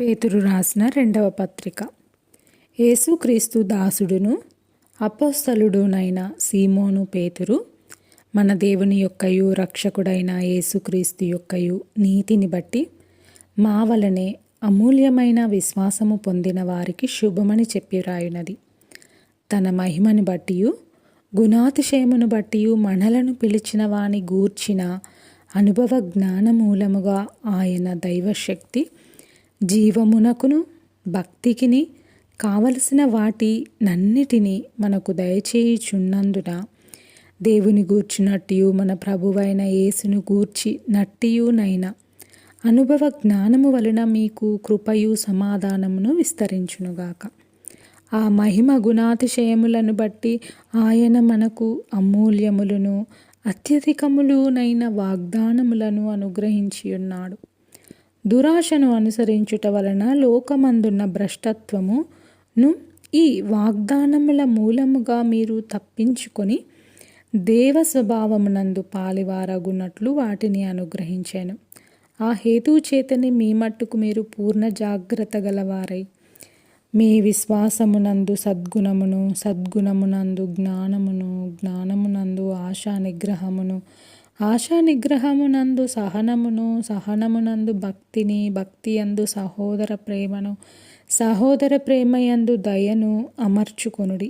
పేతురు రాసిన రెండవ పత్రిక. యేసుక్రీస్తు దాసుడును అపోస్తలుడునైన సీమోను పేతురు, మన దేవుని యొక్కయు రక్షకుడైన యేసుక్రీస్తు యొక్కయు నీతిని బట్టి మా వలనే అమూల్యమైన విశ్వాసము పొందిన వారికి శుభమని చెప్పి రాయునది. తన మహిమని బట్టియు గుణాతిశయమును బట్టియు మనలను పిలిచిన వాని గూర్చిన అనుభవ జ్ఞానమూలముగా ఆయన దైవశక్తి జీవమునకును భక్తికిని కావలసిన వాటి నన్నిటినీ మనకు దయచేయుచున్నందున దేవుని గూర్చినట్టియు మన ప్రభువైన యేసును గూర్చి నట్టియునైన అనుభవ జ్ఞానము వలన మీకు కృపయు సమాధానమును విస్తరించునుగాక. ఆ మహిమ గుణాతిశయములను బట్టి ఆయన మనకు అమూల్యములను అత్యధికములునైన వాగ్దానములను అనుగ్రహించి ఉన్నాడు. దురాశను అనుసరించుట వలన లోకమందున్న భ్రష్టత్వమును ఈ వాగ్దానముల మూలముగా మీరు తప్పించుకొని దేవ స్వభావమునందు పాలివారగున్నట్లు వాటిని అనుగ్రహించాను. ఆ హేతువు చేతని మీ మట్టుకు మీరు పూర్ణ జాగ్రత్త గలవారై మీ విశ్వాసమునందు సద్గుణమును, సద్గుణమునందు జ్ఞానమును, జ్ఞానమునందు ఆశానిగ్రహమును, ఆశానిగ్రహమునందు సహనమును, సహనమునందు భక్తిని, భక్తియందు సహోదర ప్రేమను, సహోదర ప్రేమయందు దయను అమర్చుకొనుడి.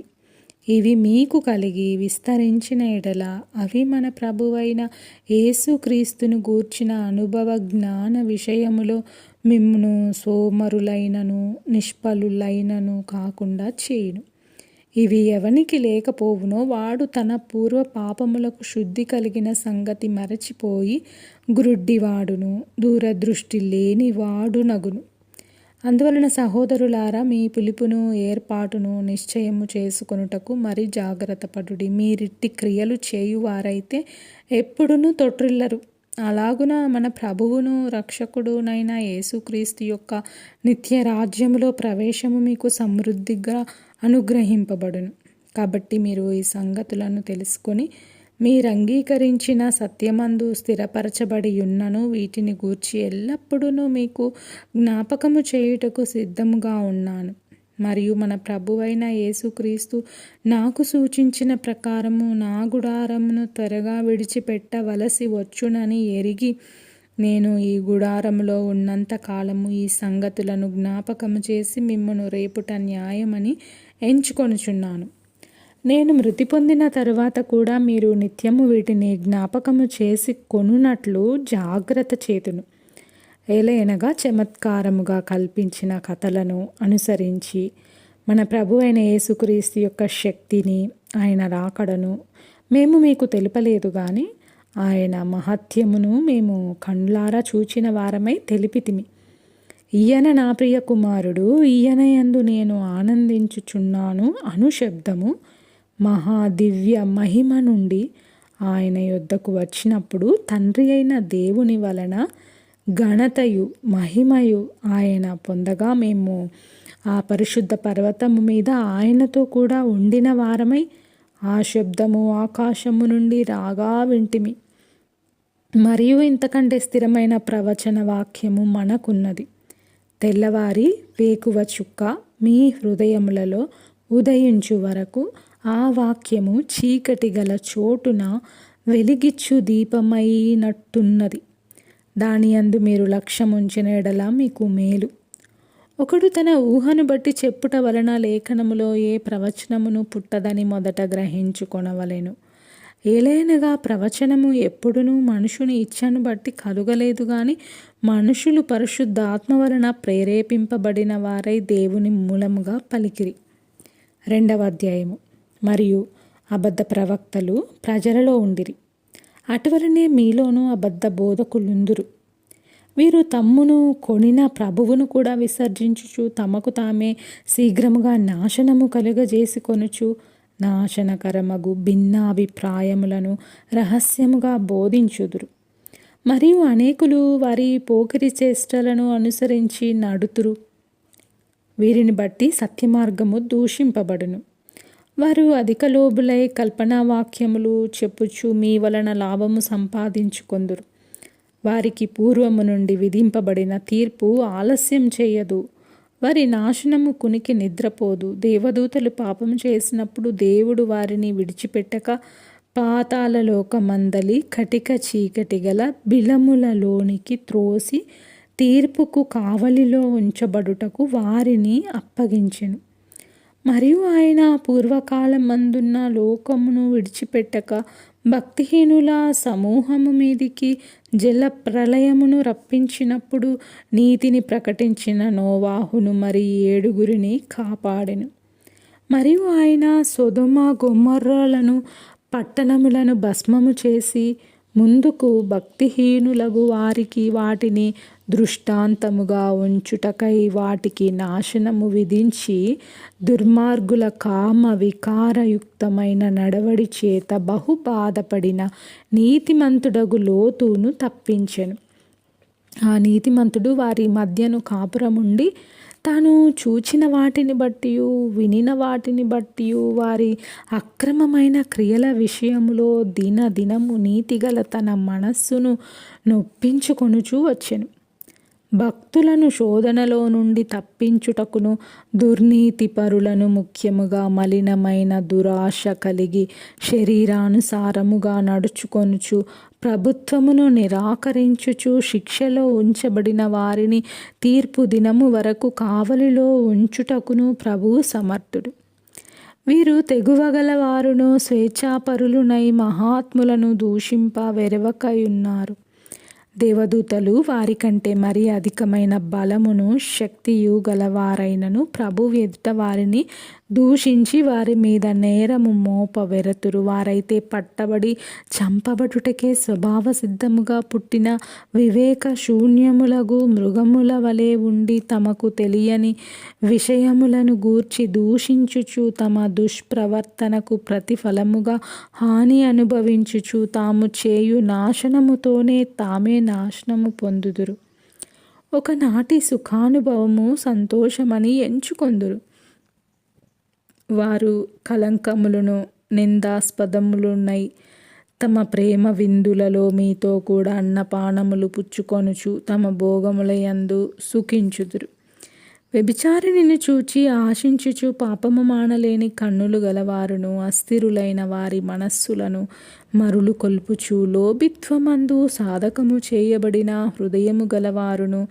ఇవి మీకు కలిగి విస్తరించిన ఎడల అవి మన ప్రభువైన యేసుక్రీస్తును గూర్చిన అనుభవ జ్ఞాన విషయములో మిమ్మును సోమరులైనను నిష్ఫలులైనను కాకుండా చేయును. ఇవి ఎవనికి లేకపోవునో వాడు తన పూర్వ పాపములకు శుద్ధి కలిగిన సంగతి మరచిపోయి గ్రుడ్డివాడును, దూరదృష్టి లేని వాడునగును. అందువలన సహోదరులారా, మీ పిలుపును ఏర్పాటును నిశ్చయము చేసుకొనుటకు మరి జాగ్రత్త పడుడి. మీరిట్టి క్రియలు చేయువారైతే ఎప్పుడునూ తొట్రిల్లరు. అలాగున మన ప్రభువును రక్షకుడునైన యేసుక్రీస్తు యొక్క నిత్య రాజ్యములో ప్రవేశము మీకు సమృద్ధిగా అనుగ్రహింపబడును. కాబట్టి మీరు ఈ సంగతులను తెలుసుకొని మీరు అంగీకరించిన సత్యమందు స్థిరపరచబడి ఉన్నను వీటిని గూర్చి ఎల్లప్పుడూ మీకు జ్ఞాపకము చేయుటకు సిద్ధముగా ఉన్నాను. మరియు మన ప్రభువైన యేసుక్రీస్తు నాకు సూచించిన ప్రకారము నా గుడారమును త్వరగా విడిచిపెట్టవలసి వచ్చునని ఎరిగి నేను ఈ గుడారములో ఉన్నంత కాలము ఈ సంగతులను జ్ఞాపకము చేసి మిమ్మును రేపుట న్యాయమని ఎంచుకొనుచున్నాను. నేను మృతి పొందిన తరువాత కూడా మీరు నిత్యము వీటిని జ్ఞాపకము చేసి కొనున్నట్లు జాగ్రత్త చేతును. ఏలయనగా చమత్కారముగా కల్పించిన కథలను అనుసరించి మన ప్రభు అయిన యేసుక్రీస్తు యొక్క శక్తిని, ఆయన రాకడను మేము మీకు తెలుపలేదు కానీ ఆయన మహత్యమును మేము కండ్లారా చూచిన వారమై తెలిపితిమి. ఈయన నా ప్రియ కుమారుడు, ఈయన యందు నేను ఆనందించుచున్నాను అను శబ్దము మహాదివ్య మహిమ నుండి ఆయన యొద్దకు వచ్చినప్పుడు తండ్రి అయిన దేవుని వలన ఘనతయు మహిమయు ఆయన పొందగా మేము ఆ పరిశుద్ధ పర్వతము మీద ఆయనతో కూడా ఉండిన వారమై ఆ శబ్దము ఆకాశము నుండి రాగా వింటిమి. మరియు ఇంతకంటే స్థిరమైన ప్రవచన వాక్యము మనకున్నది. తెల్లవారి వేకువ చుక్క మీ హృదయములలో ఉదయించు వరకు ఆ వాక్యము చీకటి గల చోటున వెలిగిచ్చు దీపమైనట్టున్నది. దాని యందు మీరు లక్ష్యముంచిన ఎడల మీకు మేలు. ఒకడు తన ఊహను బట్టి చెప్పుట వలన లేఖనములో ఏ ప్రవచనమును పుట్టదని మొదట గ్రహించుకొనవలెను. ఏలైనగా ప్రవచనము ఎప్పుడునూ మనుషుని ఇచ్చను బట్టి కలుగలేదు గాని మనుషులు పరిశుద్ధాత్మ వలన ప్రేరేపింపబడిన వారై దేవుని మూలముగా పలికిరి. 2వ అధ్యాయము. మరియు అబద్ధ ప్రవక్తలు ప్రజలలో ఉండిరి, అటువలనే మీలోనూ అబద్ధ బోధకులుందురు. వీరు తమ్మును కొనిన ప్రభువును కూడా విసర్జించుచు తమకు తామే శీఘ్రముగా నాశనము కలుగజేసి కొనుచు నాశనకరమగు భిన్నాభిప్రాయములను రహస్యముగా బోధించుదురు. మరియు అనేకులు వారి పోకిరి చేష్టలను అనుసరించి నడుతురు. వీరిని బట్టి సత్యమార్గము దూషింపబడును. వారు అధిక లోబులై కల్పనా వాక్యములు చెప్పుచు మీ వలన లాభము సంపాదించుకొందురు. వారికి పూర్వము నుండి విధింపబడిన తీర్పు ఆలస్యం చేయదు. వారి నాశనము కునికి నిద్రపోదు. దేవదూతలు పాపం చేసినప్పుడు దేవుడు వారిని విడిచిపెట్టక పాతాళలోకమందలి కటిక చీకటి గల బిలములలోనికి త్రోసి తీర్పుకు కావలిలో ఉంచబడుటకు వారిని అప్పగించెను. మరియు ఆయన పూర్వకాలమందున్న లోకమును విడిచిపెట్టక భక్తిహీనుల సమూహము మీదికి జల ప్రళయమును రప్పించినప్పుడు నీతిని ప్రకటించిన నోవాహును మరి 7 కాపాడెను. మరియు ఆయన సొదొమ గొమొర్రాలను పట్టణములను భస్మము చేసి ముందుకు భక్తిహీనులగు వారికి వాటిని దృష్టాంతముగా ఉంచుటకై వాటికి నాశనము విధించి దుర్మార్గుల కామ వికారయుక్తమైన నడవడి చేత బహు బాధపడిన నీతిమంతుడగు లోతును తప్పించెను. ఆ నీతిమంతుడు వారి మధ్యను కాపురముండి తాను చూచిన వాటిని బట్టి వినిన వాటిని బట్టి వారి అక్రమమైన క్రియల విషయములో దినదినము నీతిగల తన మనస్సును నొప్పించుకొనుచూ వచ్చెను. భక్తులను శోధనలో నుండి తప్పించుటకును దుర్నీతి పరులను ముఖ్యముగా మలినమైన దురాశ కలిగి శరీరానుసారముగా నడుచుకొనుచు ప్రభుత్వమును నిరాకరించుచు శిక్షలో ఉంచబడిన వారిని తీర్పు దినము వరకు కావలిలో ఉంచుటకును ప్రభువు సమర్థుడు. వీరు తెగువగలవారును స్వేచ్ఛాపరులునై మహాత్ములను దూషింప వెరవకయున్నారు. దేవదూతలు వారికంటే మరి అధికమైన బలమును శక్తియు గలవారైనను ప్రభు ఎదుట వారిని దూషించి వారి మీద నేరము మోపవెరతురు. వారైతే పట్టబడి చంపబడుటకే స్వభావ సిద్ధముగా పుట్టిన వివేక శూన్యములగు మృగముల వలె ఉండి తమకు తెలియని విషయములను గూర్చి దూషించుచు తమ దుష్ప్రవర్తనకు ప్రతిఫలముగా హాని అనుభవించుచు తాము చేయు నాశనముతోనే తామే నాశనము పొందుదురు. ఒకనాటి సుఖానుభవము సంతోషమని ఎంచుకొందురు. వారు కలంకములను నిందాస్పదములునై తమ ప్రేమ విందులలో మీతో కూడా అన్నపానములు పుచ్చుకొనుచు తమ భోగములయందు సుఖించుదురు. వ్యభిచారిణిని చూచి ఆశించుచు పాపము మానలేని కన్నులు గలవారును అస్థిరులైన వారి మనస్సులను మరులు కొల్పుచు లోభిత్వమందు సాధకము చేయబడిన హృదయము గలవారును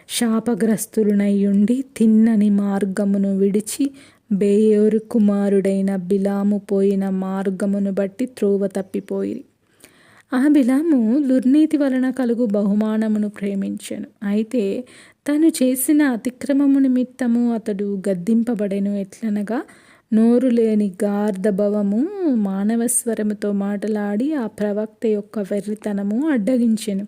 శాపగ్రస్తులునయ్యుండి తిన్నని మార్గమును విడిచి బేయోరు కుమారుడైన బిలాము పోయిన మార్గమును బట్టి త్రోవ తప్పిపోయిరి. ఆ బిలాము దుర్నీతి వలన కలుగు బహుమానమును ప్రేమించెను. అయితే తను చేసిన అతిక్రమము నిమిత్తము అతడు గద్దింపబడెను. ఎట్లనగా నోరు లేని గార్ధభవము మానవస్వరముతో మాటలాడి ఆ ప్రవక్త యొక్క వెర్రితనము అడ్డగించెను.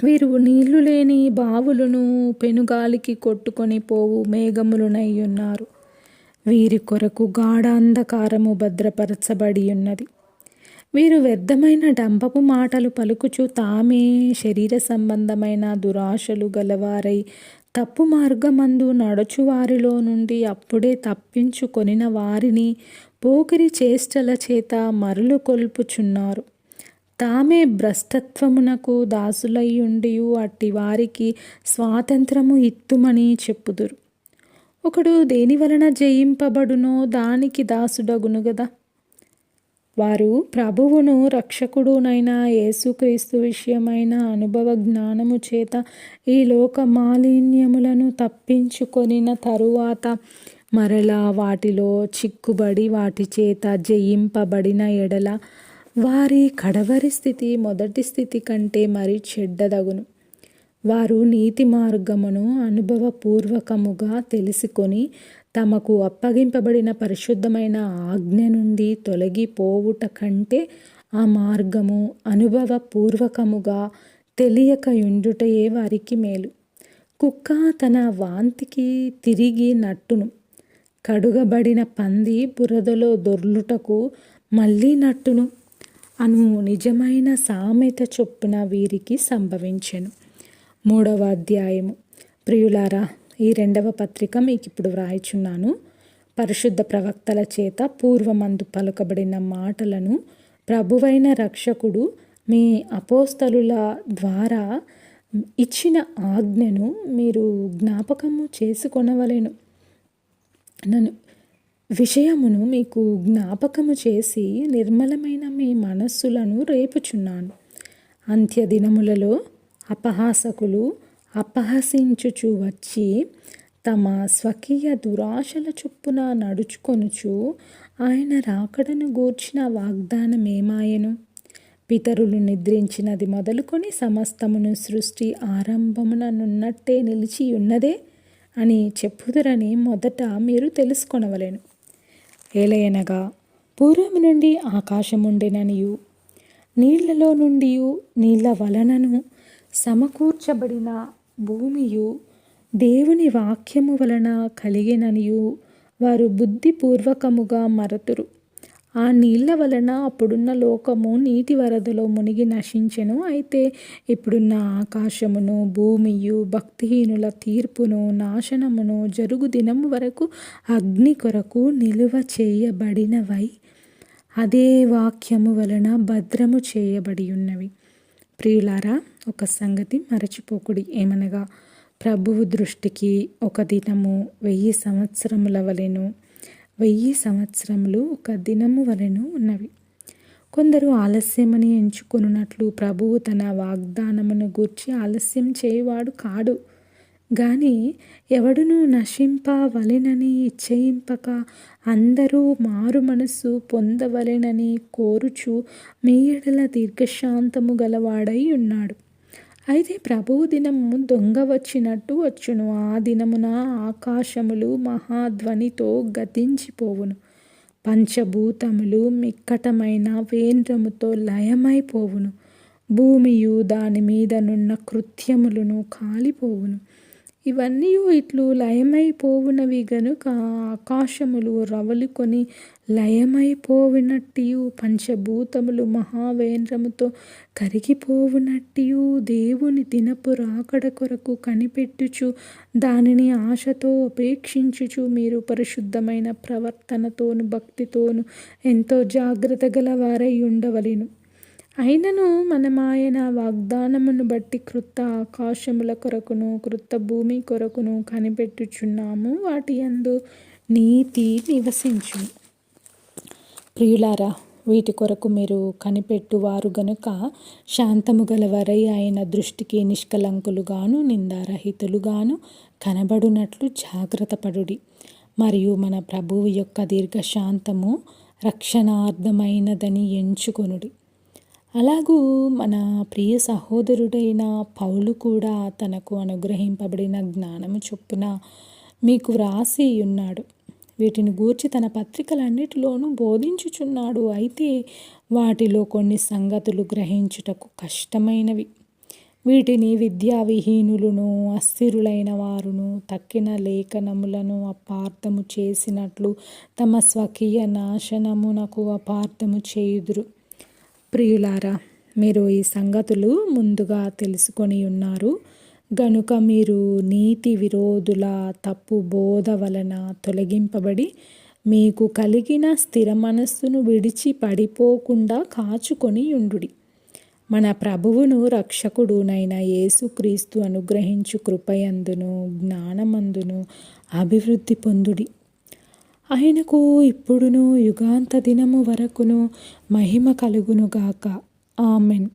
వీరు నీళ్లు లేని బావులను పెనుగాలికి కొట్టుకొని పోవు మేఘములునయ్యున్నారు. వీరి కొరకు గాఢాంధకారము భద్రపరచబడి ఉన్నది. వీరు వ్యర్థమైన డంపపు మాటలు పలుకుచు తామే శరీర సంబంధమైన దురాశలు గలవారై తప్పు మార్గమందు నడుచువారిలో నుండి అప్పుడే తప్పించుకొనిన వారిని పోకిరి చేష్టల చేత మరులు కొల్పుచున్నారు. తామే భ్రష్టత్వమునకు దాసులయ్యుండియు అట్టి వారికి స్వాతంత్రము ఇత్తుమని చెప్పుదురు. ఒకడు దేని వలన జయింపబడునో దానికి దాసుడగును గదా. వారు ప్రభువును రక్షకుడునైన యేసుక్రీస్తు విషయమైన అనుభవ జ్ఞానము చేత ఈ లోక మాలిన్యములను తప్పించుకొనిన తరువాత మరలా వాటిలో చిక్కుబడి వాటి చేత జయింపబడిన ఎడల వారి కడవరి స్థితి మొదటి స్థితి కంటే మరి చెడ్డదగును. వారు నీతి మార్గమును అనుభవపూర్వకముగా తెలుసుకొని తమకు అప్పగింపబడిన పరిశుద్ధమైన ఆజ్ఞ నుండి తొలగిపోవుట కంటే ఆ మార్గము అనుభవపూర్వకముగా తెలియకయుండుటయే వారికి మేలు. కుక్క తన వాంతికి తిరిగి నట్టును, కడుగబడిన పంది బురదలో దొర్లుటకు మళ్ళీ నట్టును అను నిజమైన సామెత చొప్పున వీరికి సంభవించెను. 3వ అధ్యాయము. ప్రియులారా, ఈ 2వ పత్రిక మీకు ఇప్పుడు వ్రాయిచున్నాను. పరిశుద్ధ ప్రవక్తల చేత పూర్వమందు పలుకబడిన మాటలను ప్రభువైన రక్షకుడు మీ అపోస్తలుల ద్వారా ఇచ్చిన ఆజ్ఞను మీరు జ్ఞాపకము చేసుకొనవలెను. నన్ను విషయమును మీకు జ్ఞాపకము చేసి నిర్మలమైన మీ మనస్సులను రేపుచున్నాను. అంత్యదినములలో అపహాసకులు అపహసించుచు వచ్చి తమ స్వకీయ దురాశల చొప్పున నడుచుకొనుచు ఆయన రాకడను గూర్చిన వాగ్దానమేమాయెను? పితరులు నిద్రించినది మొదలుకొని సమస్తమును సృష్టి ఆరంభముననున్నట్టే నిలిచి ఉన్నదే అని చెప్పుదురని మొదట మీరు తెలుసుకొనవలెను. ఏలయనగా పూర్వము నుండి ఆకాశముండెననియు నీళ్లలో నుండి నీళ్ల వలనను సమకూర్చబడిన భూమియు దేవుని వాక్యము వలన కలిగిననియు వారు బుద్ధిపూర్వకముగా మరతురు. ఆ నీళ్ల వలన అప్పుడున్న లోకము నీటి వరదలో మునిగి నశించెను. అయితే ఇప్పుడున్న ఆకాశమును భూమియు భక్తిహీనుల తీర్పును నాశనమును జరుగు దినము వరకు అగ్ని కొరకు నిలువ చేయబడినవై అదే వాక్యము వలన భద్రము చేయబడి ఉన్నవి. ప్రియులారా, ఒక సంగతి మరచిపోకుడి. ఏమనగా ప్రభువు దృష్టికి ఒక దినము 1000 సంవత్సరముల వలెను, 1000 సంవత్సరములు ఒక దినము వలెను ఉన్నవి. కొందరు ఆలస్యమని ఎంచుకొనున్నట్లు ప్రభువు తన వాగ్దానమును గూర్చి ఆలస్యం చేయువాడు కాడు. గాని ఎవడును నశింపవలెనని ఇచ్చయింపక అందరూ మారు మనస్సు పొందవలెనని కోరుచు మీ ఎడల దీర్ఘశాంతము గలవాడై ఉన్నాడు. అయితే ప్రభువు దినము దొంగ వచ్చినట్టు వచ్చును. ఆ దినమున ఆకాశములు మహాధ్వనితో గతించిపోవును, పంచభూతములు మిక్కటమైన వేంద్రముతో లయమైపోవును, భూమియు దాని మీదనున్న కృత్యములను కాలిపోవును. ఇవన్నీ ఇట్లు లయమైపోవునవి గనుక ఆకాశములు రవలుకొని లయమైపోవునట్టియు పంచభూతములు మహావేంద్రముతో కరిగిపోవునట్టియు దేవుని దినపు రాకడ కొరకు కనిపెట్టుచు దానిని ఆశతో అపేక్షించుచు మీరు పరిశుద్ధమైన ప్రవర్తనతోను భక్తితోను ఎంతో జాగ్రత్త గలవారై ఉండవలెను. అయినను మనమాయన వాగ్దానమును బట్టి క్రొత్త ఆకాశముల కొరకును క్రొత్త భూమి కొరకును కనిపెట్టుచున్నాము. వాటి యందు నీతి నివసించును. ప్రియులారా, వీటి కొరకు మీరు కనిపెట్టువారు గనుక శాంతము గలవారై ఆయన దృష్టికి నిష్కలంకులుగాను నిందారహితులుగాను కనబడునట్లు జాగ్రత్త పడుడి. మరియు మన ప్రభువు యొక్క దీర్ఘశాంతము రక్షణార్థమైనదని ఎంచుకొనుడి. అలాగూ మన ప్రియ సహోదరుడైన పౌలు కూడా తనకు అనుగ్రహింపబడిన జ్ఞానము చొప్పున మీకు వ్రాసి ఉన్నాడు. వీటిని గూర్చి తన పత్రికలన్నిటిలోనూ బోధించుచున్నాడు. అయితే వాటిలో కొన్ని సంగతులు గ్రహించుటకు కష్టమైనవి. వీటిని విద్యావిహీనులను అస్థిరులైన వారును తక్కిన లేఖనములను అపార్థము చేసినట్లు తమ స్వకీయ నాశనమునకు అపార్థము చేయుదురు. ప్రియులారా, మీరు ఈ సంగతులు ముందుగా తెలుసుకొని ఉన్నారు గనుక మీరు నీతి విరోధుల తప్పు బోధ వలన తొలగింపబడి మీకు కలిగిన స్థిర మనస్సును విడిచి పడిపోకుండా కాచుకొని ఉండుడి. మన ప్రభువును రక్షకుడునైన యేసుక్రీస్తు అనుగ్రహించు కృపయందును జ్ఞానమందును అభివృద్ధి పొందుడి. ఆయనకు ఇప్పుడును యుగాంత దినము వరకును మహిమ కలుగునుగాక. ఆమెన్.